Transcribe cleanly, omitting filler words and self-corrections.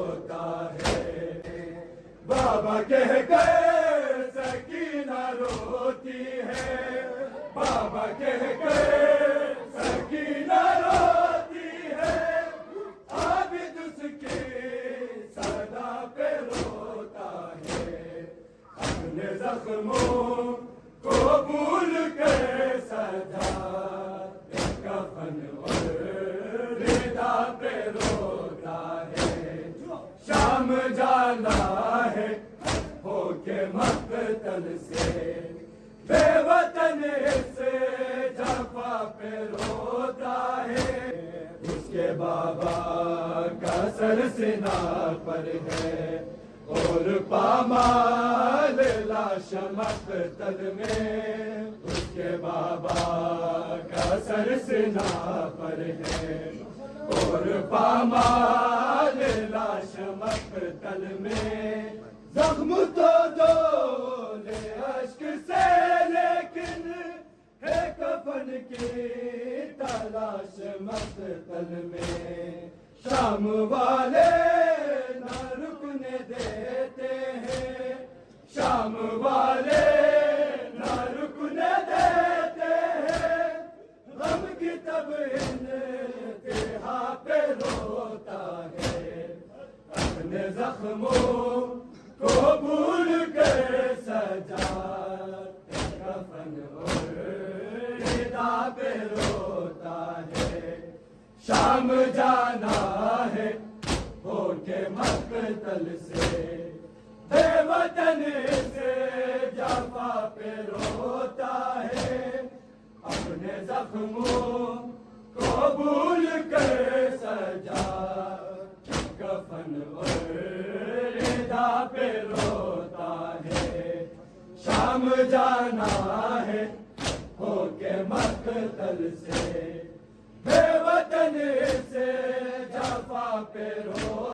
روتا ہے، بابا کہہ کر سکینہ روتی ہے، بابا کہہ کر سکینہ روتی ہے، عابد اس کی صدا پہ روتا ہے، اپنے زخموں کو بھول کر سجا کفن اور ردا پہ روتا ہے، شام جانا ہے ہو کے مقتل سے، بے وطن سے جفا پہ روتا ہے، اس کے بابا کا سر سینہ پر ہے اور پامال لاش مقتل میں، اس کے بابا کا سر سینہ پر ہے اور پامال لاش مقتل میں، زخم تو دولے اشک سے لیکن ہے کفن کی تلاش مقتل میں، شام والے نہ رکنے دیتے ہیں، شام والے نہ رکنے دیتے ہیں، غم کی تب انتہا پہ روتا ہے، اپنے زخموں کو بھول کر سجا کفن اور ردا پہ روتا ہے، شام جانا ہے ہو کے مقتل سے، بے وطن سے جفا پہ روتا ہے، اپنے زخموں کو بھول کر سجا کفن اور ردا پہ روتا ہے، شام جانا ہے ہو کے مقتل سے، بے وطن سے جفا پہ روتا